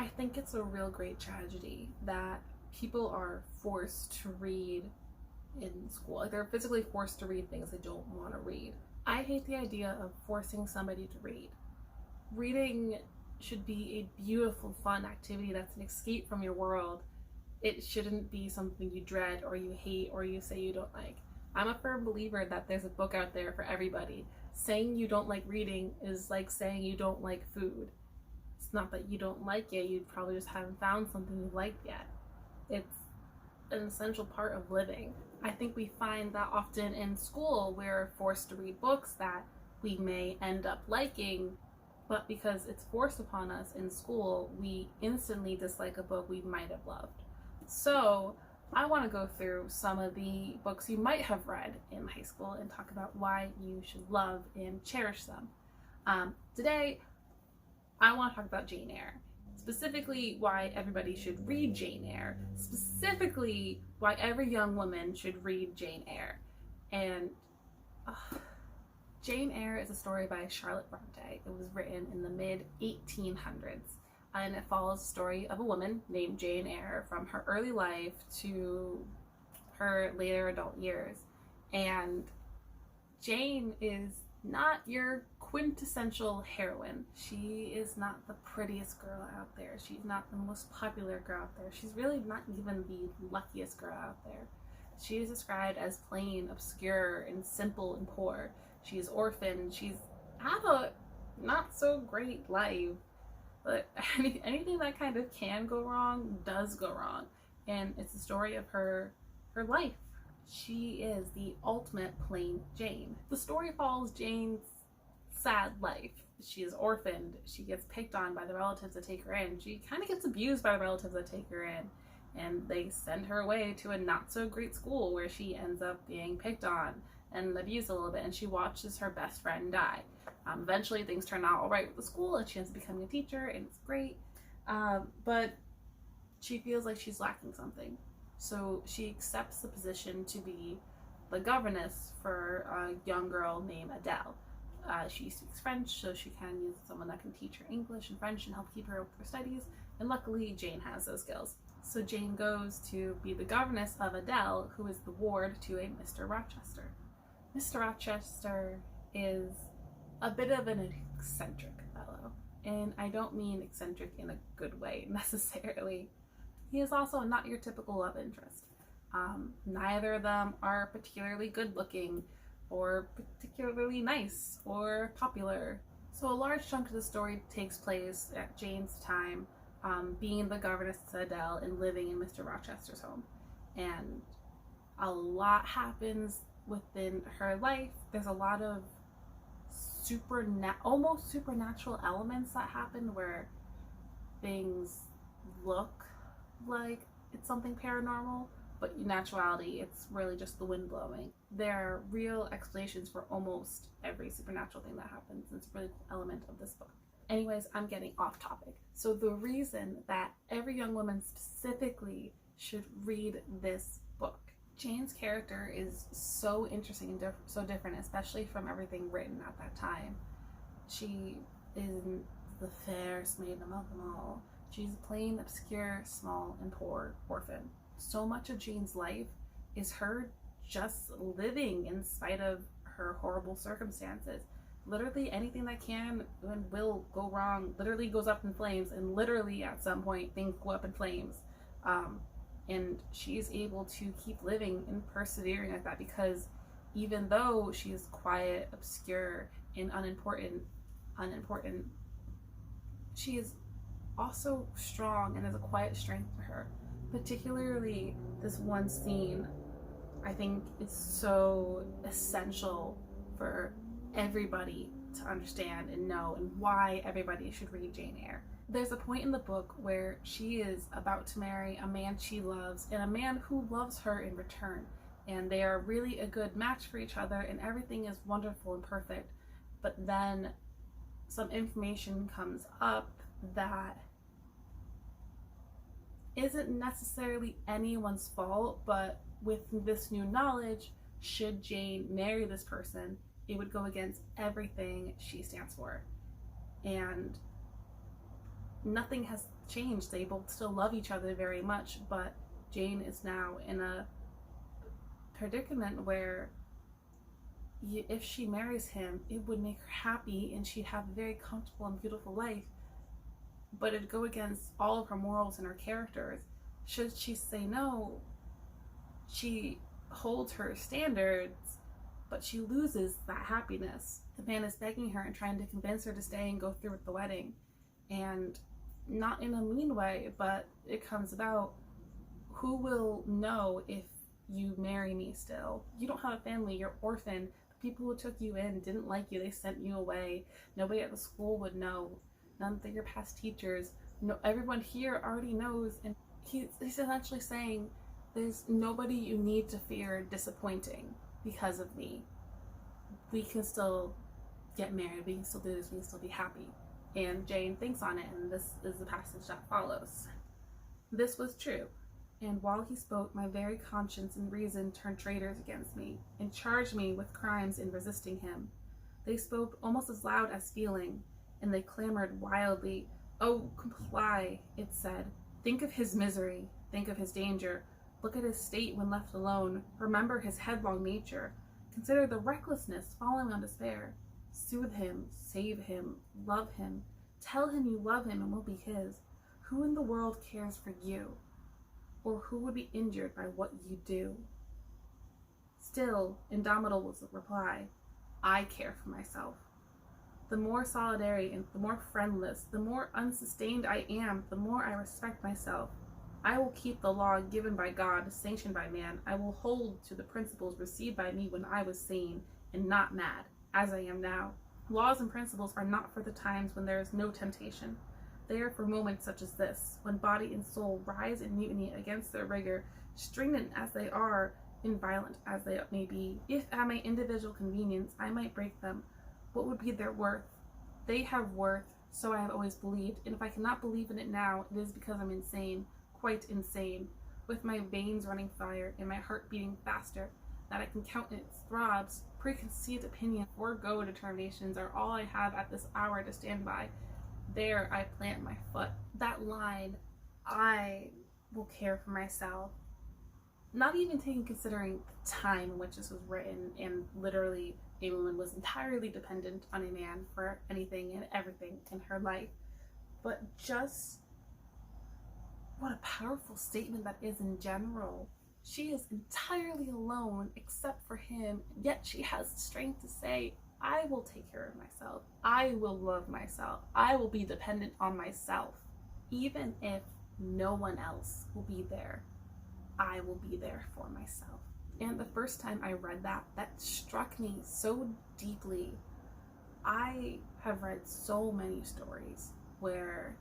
I think it's a real great tragedy that people are forced to read in school. Like they're physically forced to read things they don't want to read. I hate the idea of forcing somebody to read. Reading should be a beautiful, fun activity that's an escape from your world. It shouldn't be something you dread or you hate or you say you don't like. I'm a firm believer that there's a book out there for everybody. Saying you don't like reading is like saying you don't like food. It's not that you don't like it, you probably just haven't found something you like yet. It's an essential part of living. I think we find that often in school we're forced to read books that we may end up liking, but because it's forced upon us in school, we instantly dislike a book we might have loved. So I want to go through some of the books you might have read in high school and talk about why you should love and cherish them. Today, I want to talk about Jane Eyre. Specifically, why everybody should read Jane Eyre. Specifically, why every young woman should read Jane Eyre. And Jane Eyre is a story by Charlotte Bronte. It was written in the mid-1800s. And it follows the story of a woman named Jane Eyre from her early life to her later adult years. And Jane is not your quintessential heroine. She is not the prettiest girl out there. She's not the most popular girl out there. She's really not even the luckiest girl out there. She is described as plain, obscure, and simple and poor. She's orphaned. She's had a not so great life. But anything that kind of can go wrong does go wrong. And it's the story of her life. She is the ultimate plain Jane. The story follows Jane's sad life. She is orphaned. She gets picked on by the relatives that take her in. She kind of gets abused by the relatives that take her in. And they send her away to a not so great school where she ends up being picked on and abused a little bit. And she watches her best friend die. Eventually things turn out all right with the school and she ends up becoming a teacher and it's great. But she feels like she's lacking something. So she accepts the position to be the governess for a young girl named Adele. She speaks French, so she can use someone that can teach her English and French and help keep her with her studies. And luckily, Jane has those skills. So Jane goes to be the governess of Adele, who is the ward to a Mr. Rochester. Mr. Rochester is a bit of an eccentric fellow. And I don't mean eccentric in a good way, necessarily. He is also not your typical love interest. Neither of them are particularly good looking or particularly nice or popular. So a large chunk of the story takes place at Jane's time being the governess to Adele and living in Mr. Rochester's home. And a lot happens within her life. There's a lot of almost supernatural elements that happen where things look like it's something paranormal, but in actuality it's really just the wind blowing. There are real explanations for almost every supernatural thing that happens, and it's a really cool element of this book. Anyways, I'm getting off topic. So the reason that every young woman specifically should read this book. Jane's character is so interesting and so different, especially from everything written at that time. She isn't the fairest maiden among them all. She's a plain, obscure, small, and poor orphan. So much of Jane's life is her just living in spite of her horrible circumstances. Literally anything that can and will go wrong literally goes up in flames, and literally at some point things go up in flames. And she's able to keep living and persevering like that because even though she is quiet, obscure, and unimportant, she is also strong and has a quiet strength to her. Particularly this one scene I think is so essential for everybody to understand and know, and why everybody should read Jane Eyre. There's a point in the book where she is about to marry a man she loves and a man who loves her in return, and they are really a good match for each other and everything is wonderful and perfect. But then some information comes up that isn't necessarily anyone's fault, but with this new knowledge, should Jane marry this person, it would go against everything she stands for. And nothing has changed. They both still love each other very much, but Jane is now in a predicament where if she marries him, it would make her happy and she'd have a very comfortable and beautiful life, but it'd go against all of her morals and her characters. Should she say no, she holds her standards, but she loses that happiness. The man is begging her and trying to convince her to stay and go through with the wedding, and not in a mean way, but it comes about, who will know if you marry me still? You don't have a family, you're orphaned. The people who took you in didn't like you, they sent you away. Nobody at the school would know. None of your past teachers. No, everyone here already knows. And he's essentially saying, there's nobody you need to fear disappointing because of me. We can still get married, we can still do this, we can still be happy. And Jane thinks on it, and this is the passage that follows. This was true. And while he spoke, my very conscience and reason turned traitors against me, and charged me with crimes in resisting him. They spoke almost as loud as feeling, and they clamored wildly. Oh, comply, it said. Think of his misery, think of his danger. Look at his state when left alone. Remember his headlong nature. Consider the recklessness following on despair. Soothe him, save him, love him. Tell him you love him and will be his. Who in the world cares for you? Or who would be injured by what you do? Still, indomitable was the reply. I care for myself. The more solitary and the more friendless, the more unsustained I am, the more I respect myself. I will keep the law given by God, sanctioned by man. I will hold to the principles received by me when I was sane and not mad, as I am now. Laws and principles are not for the times when there is no temptation. They are for moments such as this, when body and soul rise in mutiny against their rigor, stringent as they are, and violent as they may be. If at my individual convenience I might break them, what would be their worth? They have worth, so I have always believed, and if I cannot believe in it now, it is because I'm insane, quite insane, with my veins running fire and my heart beating faster, that I can count its throbs. Preconceived opinion, forego determinations are all I have at this hour to stand by. There I plant my foot. That line, I will care for myself, not even taking considering the time in which this was written, and literally a woman was entirely dependent on a man for anything and everything in her life, but just what a powerful statement that is in general. She is entirely alone except for him, yet she has the strength to say, I will take care of myself. I will love myself. I will be dependent on myself. Even if no one else will be there, I will be there for myself. And the first time I read that, that struck me so deeply. I have read so many stories where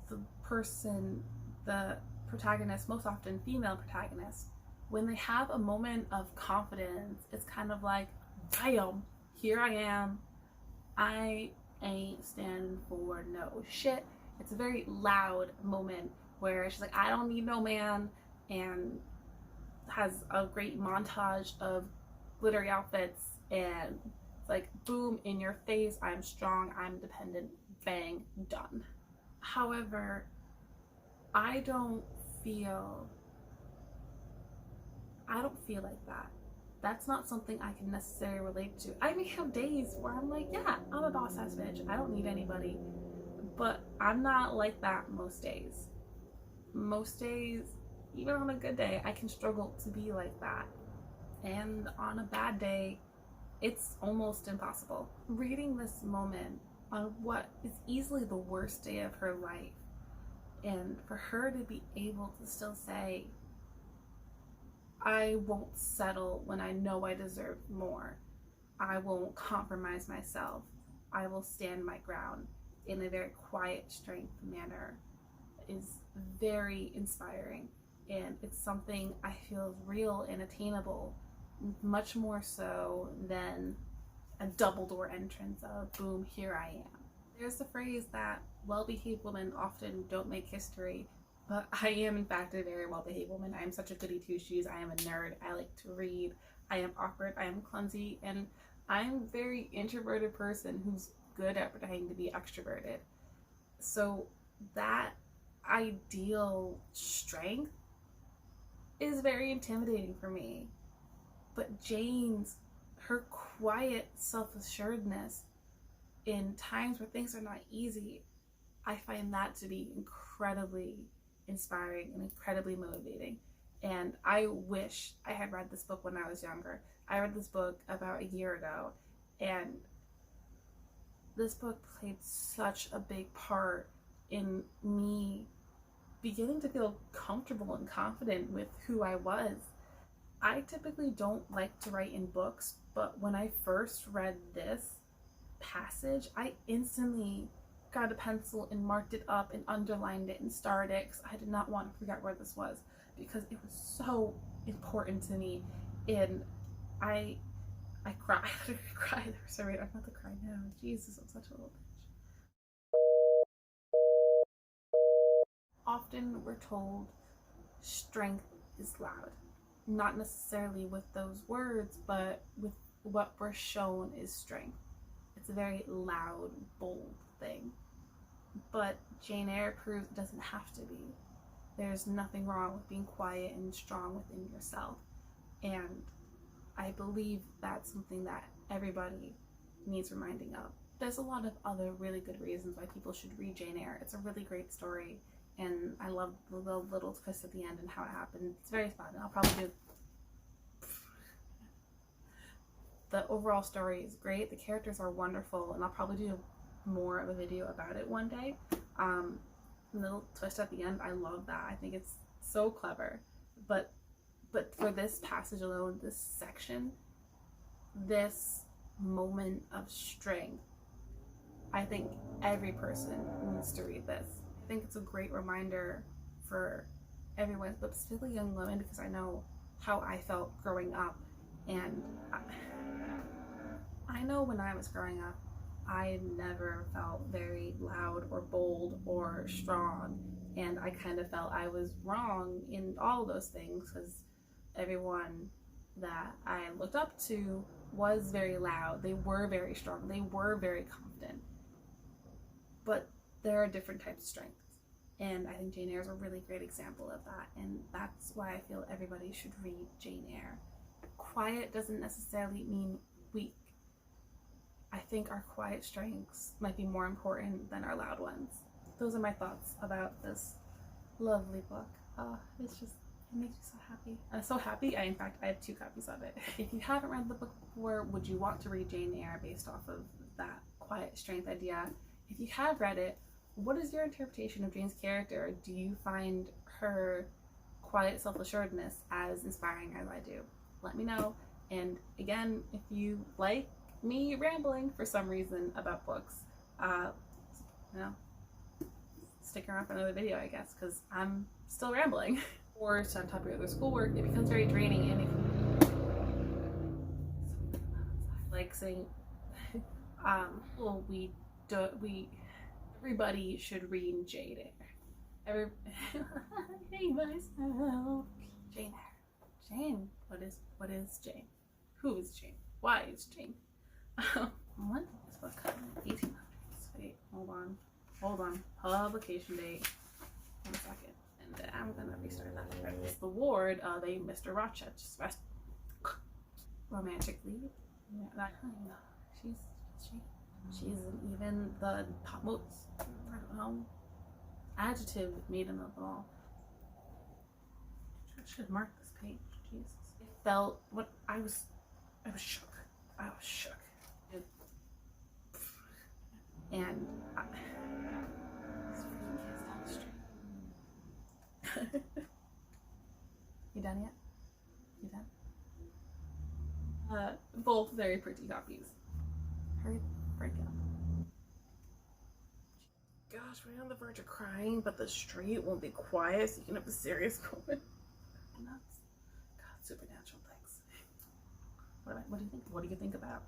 the person, the protagonist, most often female protagonist, when they have a moment of confidence, it's kind of like, bam, here I am. I ain't standing for no shit. It's a very loud moment where she's like, I don't need no man, and has a great montage of glittery outfits, and it's like, boom, in your face, I'm strong, I'm independent, bang, done. However, I don't feel like that. That's not something I can necessarily relate to. I may have days where I'm like, yeah, I'm a boss ass bitch, I don't need anybody, but I'm not like that most days. Most days, even on a good day, I can struggle to be like that, and on a bad day, it's almost impossible. Reading this moment on what is easily the worst day of her life, and for her to be able to still say, I won't settle when I know I deserve more. I won't compromise myself. I will stand my ground in a very quiet strength manner, is very inspiring. And it's something I feel is real and attainable, much more so than a double door entrance of boom, here I am. There's the phrase that well-behaved women often don't make history, but I am in fact a very well-behaved woman. I am such a goody two-shoes. I am a nerd. I like to read. I am awkward. I am clumsy, and I'm a very introverted person who's good at pretending to be extroverted. So that ideal strength is very intimidating for me. But Jane's, her quiet self-assuredness in times where things are not easy, I find that to be incredibly inspiring and incredibly motivating. And I wish I had read this book when I was younger. I read this book about a year ago, and this book played such a big part in me beginning to feel comfortable and confident with who I was. I typically don't like to write in books, but when I first read this passage, I instantly got a pencil and marked it up and underlined it and starred it because I did not want to forget where this was, because it was so important to me. And I cried. I cried. Sorry, I'm about to cry now. Jesus, I'm such a little bitch. Often we're told strength is loud. Not necessarily with those words, but with what we're shown is strength. It's a very loud, bold thing. But Jane Eyre proves it doesn't have to be. There's nothing wrong with being quiet and strong within yourself. And I believe that's something that everybody needs reminding of. There's a lot of other really good reasons why people should read Jane Eyre. It's a really great story, and I love the little twist at the end and how it happened. It's very fun. I'll probably do... The overall story is great. The characters are wonderful, and I'll probably do more of a video about it one day. The little twist at the end, I love that. I think it's so clever. But for this passage alone, this section, this moment of strength, I think every person needs to read this. I think it's a great reminder for everyone, but specifically young women, because I know how I felt growing up. And I know when I was growing up, I never felt very loud or bold or strong, and I kind of felt I was wrong in all those things because everyone that I looked up to was very loud. They were very strong. They were very confident. But there are different types of strengths, and I think Jane Eyre is a really great example of that, and that's why I feel everybody should read Jane Eyre. Quiet doesn't necessarily mean weak. I think our quiet strengths might be more important than our loud ones. Those are my thoughts about this lovely book. It makes me so happy. I'm so happy. In fact, I have 2 copies of it. If you haven't read the book before, would you want to read Jane Eyre based off of that quiet strength idea? If you have read it, what is your interpretation of Jane's character? Do you find her quiet self-assuredness as inspiring as I do? Let me know. And again, if you like me rambling for some reason about books, stick around for another video, I guess, because I'm still rambling. Or on top of your other schoolwork, it becomes very draining. And if like saying, well, everybody should read Jane Eyre. I hate myself. Jane Eyre. Jane. What is Jane? Who is Jane? Why is Jane? When did this book come in? 1800s. Wait, hold on. Publication date. 1 second. And I'm gonna restart that. It's the ward of a Mr. Rochester. Romantic lead. Yeah, she's even the most, I don't know, adjective maiden of all. I should mark this page. Jesus. It felt what I was shook. I was shook. And this freaking kid's down the street. You done yet? You done? Both very pretty copies. Hurry, break up. Gosh, we're on the verge of crying, but the street won't be quiet, so you can have a serious moment. Nuts. God, supernatural things. What do you think? What do you think about?